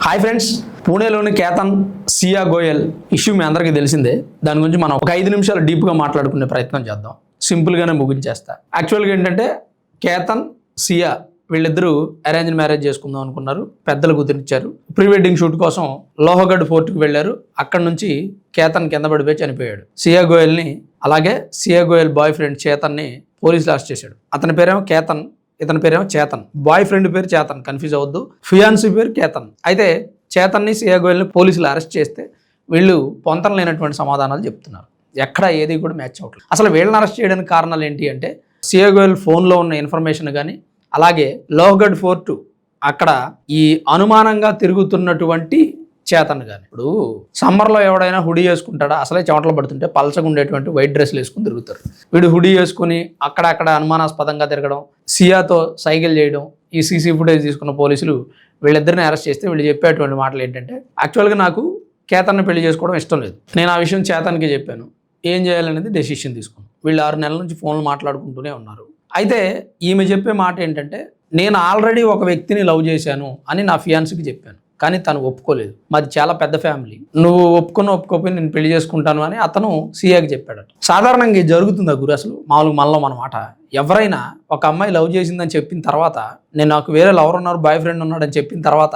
Hi friends, పూణేలోని Ketan సియా Goyal issue మీ అందరికీ తెలిసిందే. దాని గురించి మనం ఒక 5 నిమిషాలు డీప్గా మాట్లాడుకునే ప్రయత్నం చేద్దాం. సింపుల్గానే ముగించేస్తా. యాక్చువల్గా ఏంటంటే కేతన్ సియా వీళ్ళిద్దరూ అరేంజ్ మ్యారేజ్ చేసుకుందాం అనుకున్నారు. పెద్దలు కుదిరించారు. ప్రీ వెడ్డింగ్ షూట్ కోసం లోహగఢ్ ఫోర్ట్కి వెళ్ళారు. అక్కడ నుంచి కేతన్ కింద పడిపోయి చనిపోయాడు. సియా గోయల్ని అలాగే సియా గోయల్ బాయ్ ఫ్రెండ్ చేతన్ని పోలీసులు అరెస్ట్ చేశాడు. అతని పేరేమో కేతన్, ఇతని పేరేమో చేతన్. బాయ్ ఫ్రెండ్ పేరు చేతన్, కన్ఫ్యూజ్ అవ్వద్దు. ఫియాన్సీ పేరు కేతన్. అయితే చేతన్ని సియా గోయల్ని పోలీసులు అరెస్ట్ చేస్తే వీళ్ళు పొంతన లేనటువంటి సమాధానాలు చెప్తున్నారు. ఎక్కడ ఏది కూడా మ్యాచ్ అవ్వట్లేదు. అసలు వీళ్ళని అరెస్ట్ చేయడానికి కారణాలు ఏంటి అంటే సియా గోయల్ ఫోన్లో ఉన్న ఇన్ఫర్మేషన్ కానీ, అలాగే లోహగఢ్ ఫోర్టు అక్కడ ఈ అనుమానంగా తిరుగుతున్నటువంటి చేతన్ కానీ. ఇప్పుడు సమ్మర్లో ఎవడైనా హుడీ వేసుకుంటాడా? అసలే చెమటలు పడుతుంటే పలచగా ఉండేటువంటి వైట్ డ్రెస్లు వేసుకుని తిరుగుతారు. వీడు హుడీ వేసుకుని అక్కడక్కడ అనుమానాస్పదంగా తిరగడం, సియాతో సైకిల్ చేయడం. ఈ సీసీ ఫుటేజ్ తీసుకున్న పోలీసులు వీళ్ళిద్దరిని అరెస్ట్ చేస్తే వీళ్ళు చెప్పేటువంటి మాటలు ఏంటంటే, యాక్చువల్గా నాకు కేతన్ని పెళ్లి చేసుకోవడం ఇష్టం లేదు. నేను ఆ విషయం చేతన్కి చెప్పాను. ఏం చేయాలనేది డెసిషన్ తీసుకున్నాను. వీళ్ళు 6 నెలల నుంచి ఫోన్లు మాట్లాడుకుంటూనే ఉన్నారు. అయితే ఈమె చెప్పే మాట ఏంటంటే, నేను ఆల్రెడీ ఒక వ్యక్తిని లవ్ చేశాను అని నా ఫియాన్సీకి చెప్పాను, కానీ తను ఒప్పుకోలేదు. మాది చాలా పెద్ద ఫ్యామిలీ, నువ్వు ఒప్పుకోపోయి నేను పెళ్లి చేసుకుంటాను అని అతను సియాకి చెప్పాడు. సాధారణంగా ఇది జరుగుతుందా గురు? అసలు మామూలుగా మనలో మన మాట, ఎవరైనా ఒక అమ్మాయి లవ్ చేసిందని చెప్పిన తర్వాత, నాకు వేరే లవర్ ఉన్నారు, బాయ్ ఫ్రెండ్ ఉన్నాడని చెప్పిన తర్వాత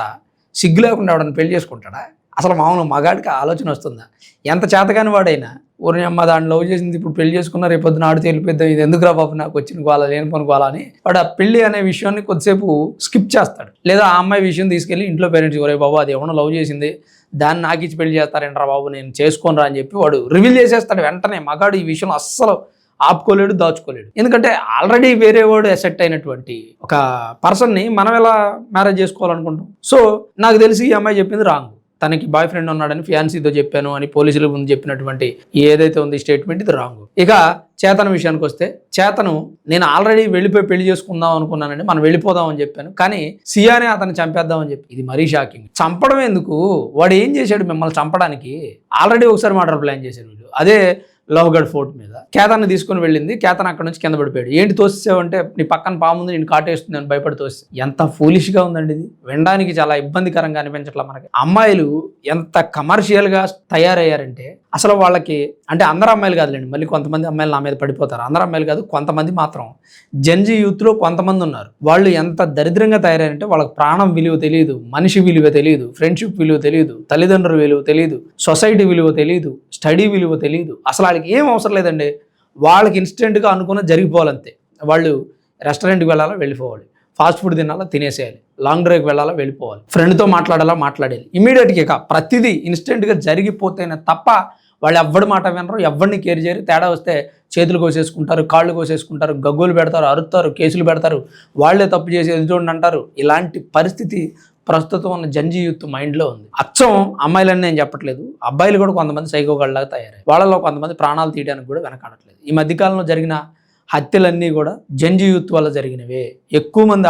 సిగ్గు లేకుండా ఎవడని పెళ్లి చేసుకుంటాడా? అసలు మామూలు మగాడికి ఆలోచన వస్తుందా? ఎంత చేతగాని వాడైనా, ఊరిని అమ్మ దాన్ని లవ్ చేసింది, ఇప్పుడు పెళ్లి చేసుకున్నా, రేపొద్దున ఆడితే వెళ్ళిపోద్దాం, ఇది ఎందుకురా బాబు నాకు వచ్చిన గోళ, లేని పని గోళ అని వాడు ఆ పెళ్లి అనే విషయాన్ని కొద్దిసేపు స్కిప్ చేస్తాడు. లేదా ఆ అమ్మాయి విషయం తీసుకెళ్ళి ఇంట్లో పేరెంట్స్, ఒరే బాబు అది ఎవడో లవ్ చేసింది, దాన్ని నాకు ఇచ్చి పెళ్లి చేస్తారేంట్రా బాబు, నేను చేసుకోనరా అని చెప్పి వాడు రివీల్ చేసేస్తాడు వెంటనే. మగాడు ఈ విషయంలో అస్సలు ఆపుకోలేడు, దాచుకోలేడు. ఎందుకంటే ఆల్రెడీ వేరే వాడు ఎసెట్ అయినటువంటి ఒక పర్సన్ని మనం ఎలా మ్యారేజ్ చేసుకోవాలనుకుంటాం? సో నాకు తెలిసి ఈ అమ్మాయి చెప్పింది రాంగ్. తనకి బాయ్ ఫ్రెండ్ ఉన్నాడని ఫియాన్సీతో చెప్పాను అని పోలీసుల ముందు చెప్పినటువంటి ఏదైతే ఉంది స్టేట్మెంట్, ఇది రాంగ్. ఇక చేతన్ విషయానికి వస్తే, చేతను నేను ఆల్రెడీ వెళ్ళిపోయి పెళ్లి చేసుకుందాం అనుకున్నానండి, మనం వెళ్ళిపోదాం అని చెప్పాను, కానీ సియానే అతను చంపేద్దామని చెప్పి. ఇది మరీ షాకింగ్. చంపడం ఎందుకు? వాడు ఏం చేశాడు మిమ్మల్ని చంపడానికి? ఆల్రెడీ ఒకసారి మర్డర్ ప్లాన్ చేశాడు వీళ్ళు. అదే లోహగఢ్ ఫోర్ట్ మీద కేతన్ని తీసుకుని వెళ్ళింది. కేతన్ అక్కడ నుంచి కింద పడిపోయాడు. ఏంటి తోసేసావంటే, నీ పక్కన పాముంది, నేను కాటేస్తుంది అని భయపడి తోసి. ఎంత ఫూలిష్గా ఉందండి ఇది. వినడానికి చాలా ఇబ్బందికరంగా అనిపించట్లా మనకి. అమ్మాయిలు ఎంత కమర్షియల్గా తయారయ్యారంటే, అసలు వాళ్ళకి అంటే అందరు అమ్మాయిలు కాదులేండి, మళ్ళీ కొంతమంది అమ్మాయిలు నా మీద పడిపోతారు. అందరు అమ్మాయిలు కాదు, కొంతమంది మాత్రం జెన్జీ యూత్లో కొంతమంది ఉన్నారు. వాళ్ళు ఎంత దరిద్రంగా తయారయ్యారంటే, వాళ్ళకి ప్రాణం విలువ తెలియదు, మనిషి విలువ తెలియదు, ఫ్రెండ్షిప్ విలువ తెలియదు, తల్లిదండ్రుల విలువ తెలియదు, సొసైటీ విలువ తెలియదు, స్టడీ విలువ తెలియదు. అసలు వాళ్ళకి ఏం అవసరం లేదండి. వాళ్ళకి ఇన్స్టెంట్గా అనుకున్న జరిగిపోవాలంతే. వాళ్ళు రెస్టారెంట్కి వెళ్ళాలా, వెళ్ళిపోవాలి. ఫాస్ట్ ఫుడ్ తినాలా, తినేసేయాలి. లాంగ్ డ్రైవ్కి వెళ్ళాలా, వెళ్ళిపోవాలి. ఫ్రెండ్తో మాట్లాడాలా, మాట్లాడేయాలి. ఇమీడియట్గా ప్రతిదీ ఇన్స్టెంట్గా జరిగిపోతేనే తప్ప వాళ్ళు ఎవ్వడి మాట వినరు, ఎవరిని కేర్ చేయరు. తేడా వస్తే చేతులు కోసేసుకుంటారు, కాళ్ళు కోసేసుకుంటారు, గగ్గులు పెడతారు, అరుస్తారు, కేసులు పెడతారు, వాళ్ళే తప్పు చేసి ఎదుటోండి అంటారు. ఇలాంటి పరిస్థితి ప్రస్తుతం ఉన్న జంజీ యూత్ మైండ్లో ఉంది. అచ్చం అమ్మాయిలని నేను చెప్పట్లేదు, అబ్బాయిలు కూడా కొంతమంది సైకోగాళ్ళలాగా తయారయ్యారు. వాళ్ళలో కొంతమంది ప్రాణాలు తీయడానికి కూడా వెనకాడట్లేదు. ఈ మధ్యకాలంలో జరిగిన హత్యలన్నీ కూడా జంజీ యూత్ వల్ల జరిగినవే. ఎక్కువ మంది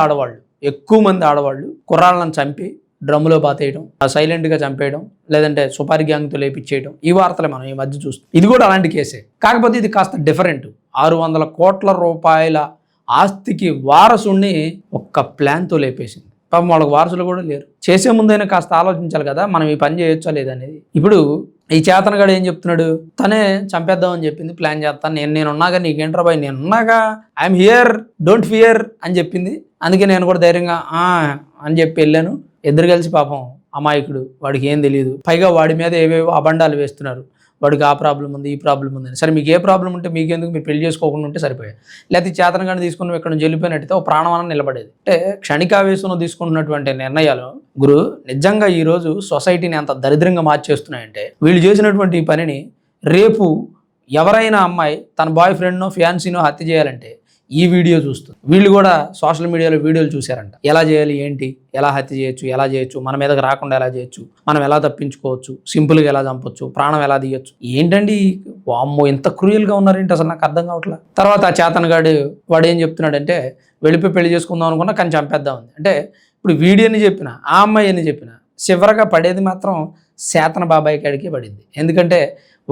ఆడవాళ్ళు కుర్రాళ్ళని చంపి డ్రమ్ములో బాతేయడం, సైలెంట్గా చంపేయడం, లేదంటే సుపారి గ్యాంగ్తో లేపిచ్చేయడం, ఈ వార్తలే మనం ఈ మధ్య చూస్తాం. ఇది కూడా అలాంటి కేసే, కాకపోతే ఇది కాస్త డిఫరెంట్. 600 కోట్ల రూపాయల ఆస్తికి వారసుని ఒక్క ప్లాన్తో లేపేసింది. పాపం వాళ్ళకి వారసులు కూడా లేరు. చేసే ముందైనా కాస్త ఆలోచించాలి కదా, మనం ఈ పని చేయొచ్చా లేదనేది. ఇప్పుడు ఈ చేతనగాడు ఏం చెప్తున్నాడు? తనే చంపేద్దామని చెప్పింది, ప్లాన్ చేస్తాను, నేనున్నాగా, నీకేంట్రా బాయ్, నేనున్నాగా, ఐఎమ్ హియర్, డోంట్ ఫియర్ అని చెప్పింది. అందుకే నేను కూడా ధైర్యంగా అని చెప్పి వెళ్ళాను. ఇద్దరు కలిసి పాపం అమాయకుడు, వాడికి ఏం తెలియదు. పైగా వాడి మీద ఏవేవో అబండాలు వేస్తున్నారు. వాడికి ఆ ప్రాబ్లం ఉంది, ఈ ప్రాబ్లం ఉంది అని. సరే, మీకు ఏ ప్రాబ్లం ఉంటే మీకెందుకు, మీరు పెళ్లి చేసుకోకుండా ఉంటే సరిపోయాయి. లేకపోతే చేతనగానే తీసుకుని ఇక్కడ నుంచి వెళ్ళిపోయినట్టయితే ఒక ప్రాణమానం నిలబడేది. అంటే క్షణికావేశంలో తీసుకుంటున్నటువంటి నిర్ణయాలు గురు నిజంగా ఈరోజు సొసైటీని అంత దరిద్రంగా మార్చేస్తున్నాయంటే, వీళ్ళు చేసినటువంటి ఈ పనిని రేపు ఎవరైనా అమ్మాయి తన బాయ్ ఫ్రెండ్నో ఫియాన్సీనో హత్య చేయాలంటే ఈ వీడియో చూస్తుంది. వీళ్ళు కూడా సోషల్ మీడియాలో వీడియోలు చూశారంట. ఎలా చేయాలి, ఏంటి, ఎలా హత్య చేయొచ్చు, మన మీదకి రాకుండా ఎలా చేయొచ్చు, మనం ఎలా తప్పించుకోవచ్చు, సింపుల్గా ఎలా చంపొచ్చు, ప్రాణం ఎలా తీయొచ్చు. ఏంటండి వామ్మో, ఎంత క్రూయల్గా ఉన్నారేంటి, అసలు నాకు అర్థం కావట్లేదు. తర్వాత ఆ చేతనగాడు వాడు ఏం చెప్తున్నాడంటే, వెళ్ళిపోయి పెళ్లి చేసుకుందాం అనుకున్నా కానీ చంపేద్దాం ఉంది. అంటే ఇప్పుడు వీడియోని చెప్పిన ఆ అమ్మాయి అని చెప్పిన చివరగా పడేది మాత్రం చేతన బాబాయ్ కాడికి పడింది. ఎందుకంటే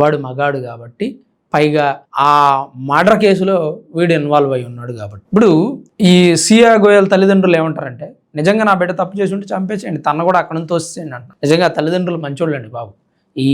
వాడు మగాడు కాబట్టి, పైగా ఆ మర్డర్ కేసులో వీడు ఇన్వాల్వ్ అయి ఉన్నాడు కాబట్టి. ఇప్పుడు ఈ సియా గోయల్ తల్లిదండ్రులు ఏమంటారంటే, నిజంగా నా బిడ్డ తప్పు చేసి ఉంటే చంపేసేయండి, తన కూడా అక్కడ నుంచి తోసేయండి అంట. నిజంగా తల్లిదండ్రులు మంచోళ్ళండి బాబు, ఈ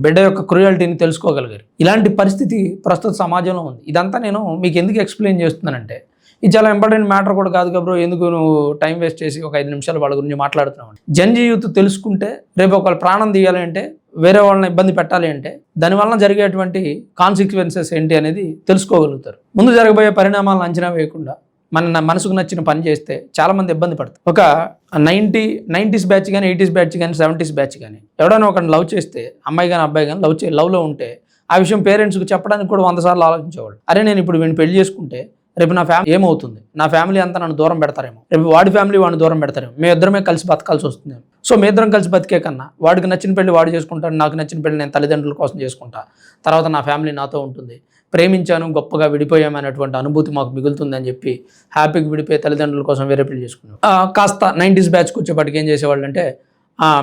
బిడ్డ యొక్క క్రూయాలిటీని తెలుసుకోగలిగారు. ఇలాంటి పరిస్థితి ప్రస్తుత సమాజంలో ఉంది. ఇదంతా నేను మీకు ఎందుకు ఎక్స్ప్లెయిన్ చేస్తున్నానంటే, ఇది చాలా ఇంపార్టెంట్ మ్యాటర్ కూడా కాదు కదా బ్రో, ఎందుకు నువ్వు టైం వేస్ట్ చేసి ఒక 5 నిమిషాలు వాళ్ళ గురించి మాట్లాడుతున్నావు. జంజీ యూత్ తెలుసుకుంటే రేపు ఒకళ్ళు ప్రాణం తీయాలి అంటే, వేరే వాళ్ళని ఇబ్బంది పెట్టాలి అంటే, దానివల్ల జరిగేటువంటి కాన్సిక్వెన్సెస్ ఏంటి అనేది తెలుసుకోగలుగుతారు. ముందు జరగబోయే పరిణామాలను అంచనా వేయకుండా మన మనసుకు నచ్చిన పని చేస్తే చాలామంది ఇబ్బంది పడతారు. ఒక 90s బ్యాచ్ కానీ, 80s బ్యాచ్ కానీ, 70s బ్యాచ్ కానీ ఎవడైనా ఒకరిని లవ్ చేస్తే, అమ్మాయి కానీ అబ్బాయి కానీ లవ్లో ఉంటే ఆ విషయం పేరెంట్స్కి చెప్పడానికి కూడా 100 సార్లు ఆలోచించేవాళ్ళు. అరే నేను ఇప్పుడు వీడిని పెళ్లి చేసుకుంటే రేపు నా ఫ్యామిలీ ఏమవుతుంది, నా ఫ్యామిలీ అంతా నన్ను దూరం పెడతారేమో, రేపు వాడి ఫ్యామిలీ వాడిని దూరం పెడతారేమో, మీ ఇద్దరమే కలిసి బతకాల్సి వస్తుంది. సో మీ ఇద్దరం కలిసి బతికే కన్నా వాడికి నచ్చిన పెళ్లి వాడు చేసుకుంటాడు, నాకు నచ్చిన పెళ్లి నేను తల్లిదండ్రుల కోసం చేసుకుంటా, తర్వాత నా ఫ్యామిలీ నాతో ఉంటుంది, ప్రేమించాను గొప్పగా విడిపోయామనేటువంటి అనుభూతి మాకు మిగులుతుందని చెప్పి హ్యాపీగా విడిపోయి తల్లిదండ్రుల కోసం వేరే పెళ్లి చేసుకున్నాం. కాస్త 90s బ్యాచ్కి వచ్చేప్పటికి ఏం చేసేవాళ్ళు అంటే,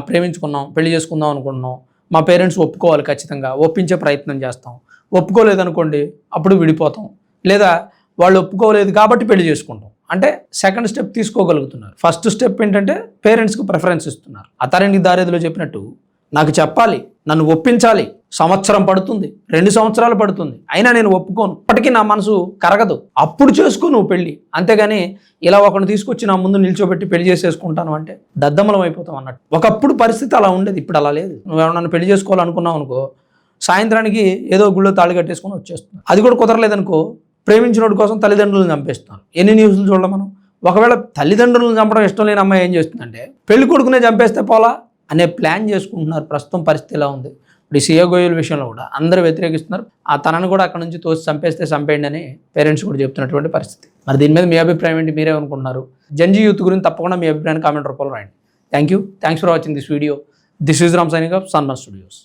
ప్రేమించుకున్నాం, పెళ్లి చేసుకుందాం అనుకుంటున్నాం, మా పేరెంట్స్ ఒప్పుకోవాలి, ఖచ్చితంగా ఒప్పించే ప్రయత్నం చేస్తాం, ఒప్పుకోలేదనుకోండి అప్పుడు విడిపోతాం, లేదా వాళ్ళు ఒప్పుకోలేదు కాబట్టి పెళ్లి చేసుకుంటాం. అంటే సెకండ్ స్టెప్ తీసుకోగలుగుతున్నారు. ఫస్ట్ స్టెప్ ఏంటంటే పేరెంట్స్కి ప్రిఫరెన్స్ ఇస్తున్నారు. అత్తారింటికి దారేదిలో చెప్పినట్టు నాకు చెప్పాలి, నన్ను ఒప్పించాలి, సంవత్సరం పడుతుంది, 2 సంవత్సరాలు పడుతుంది, అయినా నేను ఒప్పుకోను, ఇప్పటికీ నా మనసు కరగదు, అప్పుడు చేసుకో నువ్వు పెళ్ళి. అంతేగాని ఇలా ఒకరిని తీసుకొచ్చి నా ముందు నిల్చోబెట్టి పెళ్లి చేసేసుకుంటాను అంటే దద్దమలం అయిపోతాం అన్నట్టు. ఒకప్పుడు పరిస్థితి అలా ఉండేది, ఇప్పుడు అలా లేదు. నువ్వు నన్ను పెళ్లి చేసుకోవాలనుకున్నావు అనుకో, సాయంత్రానికి ఏదో గుళ్ళో తాళి కట్టేసుకొని వచ్చేస్తున్నావు. అది కూడా కుదరలేదనుకో, ప్రేమించినోడి కోసం తల్లిదండ్రులను చంపేస్తున్నారు. ఎన్ని న్యూస్లు చూడడం మనం. ఒకవేళ తల్లిదండ్రులను చంపడం ఇష్టం లేని అమ్మాయి ఏం చేస్తుందంటే, పెళ్లి కొడుకునే చంపేస్తే పోలా అనే ప్లాన్ చేసుకుంటున్నారు. ప్రస్తుతం పరిస్థితి ఎలా ఉంది. ఇప్పుడు ఈ సీఏ గోయల్ విషయంలో కూడా అందరూ వ్యతిరేకిస్తున్నారు. ఆ తనను కూడా అక్కడ నుంచి తోసి చంపేస్తే చంపేయండి అని పేరెంట్స్ కూడా చెప్తున్నటువంటి పరిస్థితి. మరి దీని మీద మీ అభిప్రాయం ఏంటి, మీరేమనుకుంటున్నారు? జంజీ యూత్ గురించి తప్పకుండా మీ అభిప్రాయాన్ని కామెంట్ రూపంలో రాయండి. Thanks for watching this video. This is Ram signing off సన్మన్ studios.